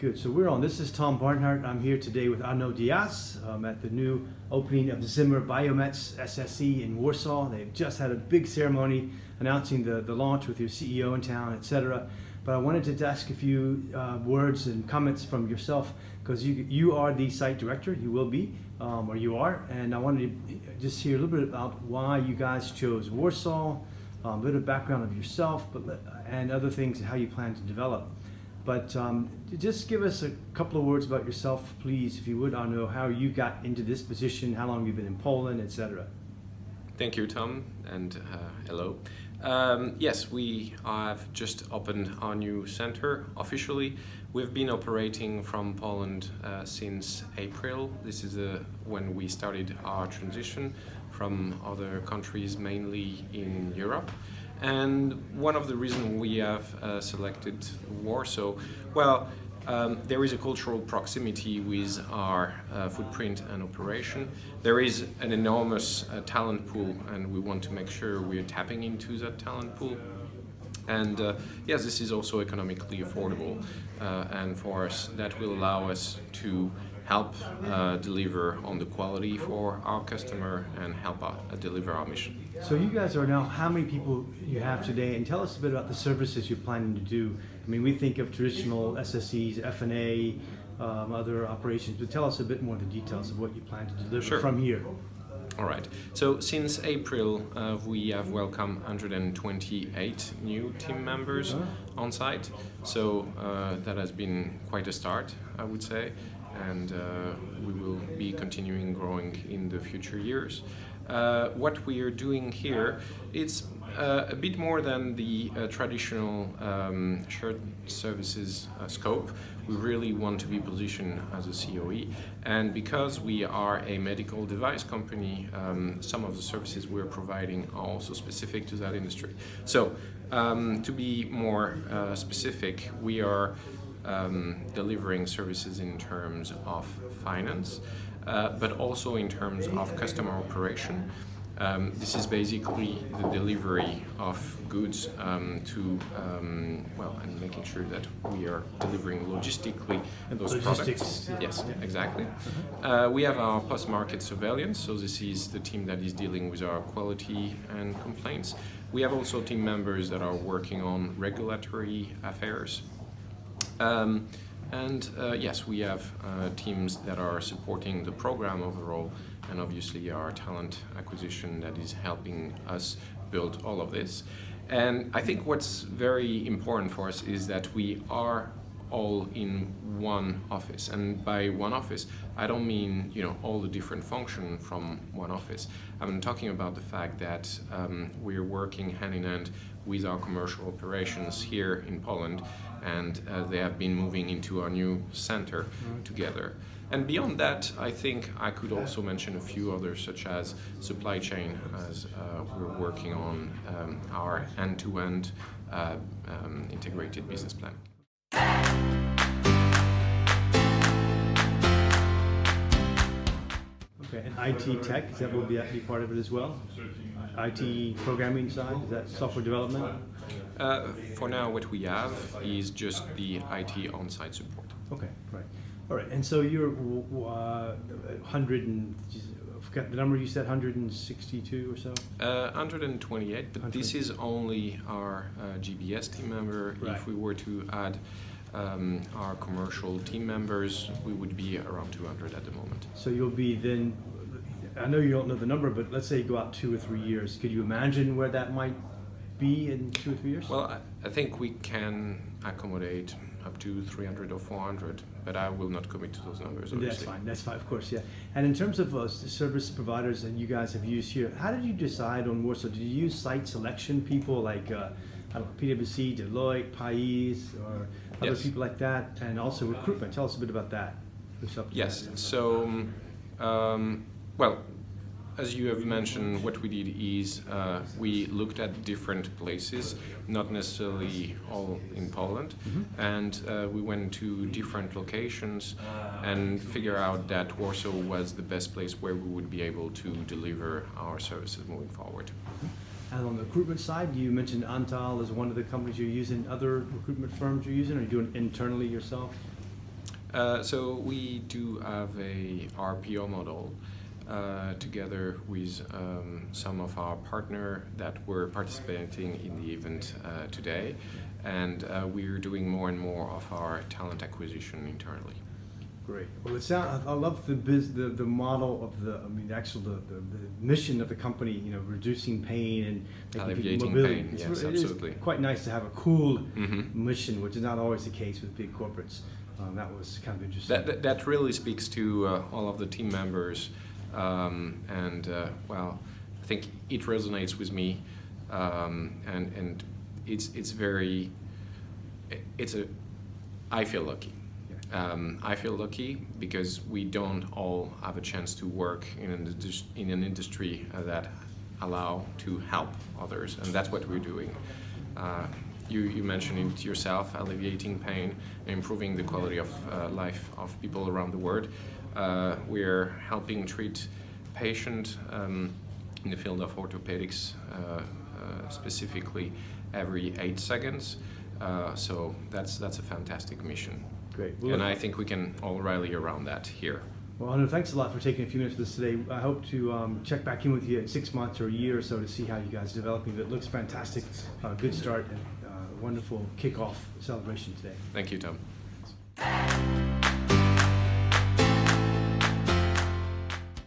good. So we're on. This is Thom Barnhardt. I'm here today with Arnaud Diaz at the new opening of the Zimmer Biomet SSE in Warsaw. They've just had a big ceremony announcing the launch with your CEO in town, etc. But I wanted to ask a few words and comments from yourself, because you are the site director. You will be, or you are. And I wanted to just hear a little bit about why you guys chose Warsaw, a bit of background of yourself, and other things, how you plan to develop. But just give us a couple of words about yourself, please, if you would, Arnaud, how you got into this position, how long you've been in Poland, etc. Thank you, Tom, and hello. Yes, we have just opened our new center officially. We've been operating from Poland since April. This is when we started our transition from other countries, mainly in Europe. And one of the reasons we have selected Warsaw, well, there is a cultural proximity with our footprint and operation. There is an enormous talent pool, and we want to make sure we're tapping into that talent pool. And yes, this is also economically affordable, and for us, that will allow us to help deliver on the quality for our customer and help deliver our mission. So you guys are now, how many people you have today, and tell us a bit about the services you're planning to do. I mean, we think of traditional SSEs, F&A, other operations, but tell us a bit more of the details of what you plan to deliver from here. All right. So since April, we have welcomed 128 new team members on site. So that has been quite a start, I would say. And we will be continuing growing in the future years. What we are doing here, it's a bit more than the traditional shared services scope. We really want to be positioned as a COE, and because we are a medical device company, some of the services we're providing are also specific to that industry. So to be more specific, we are delivering services in terms of finance, but also in terms of customer operation. This is basically the delivery of goods and making sure that we are delivering logistically those products. Yes, exactly. We have our post-market surveillance, so this is the team that is dealing with our quality and complaints. We have also team members that are working on regulatory affairs. Yes, we have teams that are supporting the program overall, and obviously our talent acquisition that is helping us build all of this. And I think what's very important for us is that we are all in one office. And by one office, I don't mean all the different functions from one office. I'm talking about the fact that we're working hand in hand with our commercial operations here in Poland, and they have been moving into our new center together. And beyond that, I think I could also mention a few others, such as supply chain, as we're working on our end-to-end integrated business plan. Okay, and IT tech, that will be part of it as well? IT programming side, is that software development? For now, what we have is just the IT on-site support. Okay, right. All right, and so you're 100 and, I forgot the number you said, 162 or so? 128, but this is only our GBS team member. Right. If we were to add our commercial team members, we would be around 200 at the moment. So you'll be then, I know you don't know the number, but let's say you go out 2 or 3 years. Could you imagine where that might be in 2 or 3 years? Well, I think we can accommodate up to 300 or 400, but I will not commit to those numbers, obviously. That's fine, of course, yeah. And in terms of service providers that you guys have used here, how did you decide on Warsaw? Did you use site selection people like PwC, Deloitte, Pais, or other people like that, and also recruitment? Tell us a bit about that. Yes, so, well, as you have mentioned, what we did is we looked at different places, not necessarily all in Poland, and we went to different locations and figure out that Warsaw was the best place where we would be able to deliver our services moving forward. And on the recruitment side, you mentioned Antal as one of the companies you're using. Other recruitment firms you're using, or are you doing it internally yourself? So we do have a RPO model together with some of our partner that were participating in the event today, and we're doing more and more of our talent acquisition internally. Great. Well, I love the model of the mission of the company. You know, reducing pain and making people Alleviating mobility. pain. Yes, It absolutely. is quite nice to have a cool mission, which is not always the case with big corporates. That was kind of interesting. That really speaks to all of the team members, well, I think it resonates with me, and I feel lucky. I feel lucky because we don't all have a chance to work in an industry that allow to help others, and that's what we're doing. You mentioned it yourself, alleviating pain, improving the quality of life of people around the world. We're helping treat patients in the field of orthopedics, specifically every 8 seconds. So that's a fantastic mission. Great. And I think we can all rally around that here. Well, Arnaud, thanks a lot for taking a few minutes with us today. I hope to check back in with you in 6 months or a year or so to see how you guys are developing. It looks fantastic. Good start and wonderful kickoff celebration today. Thank you, Tom.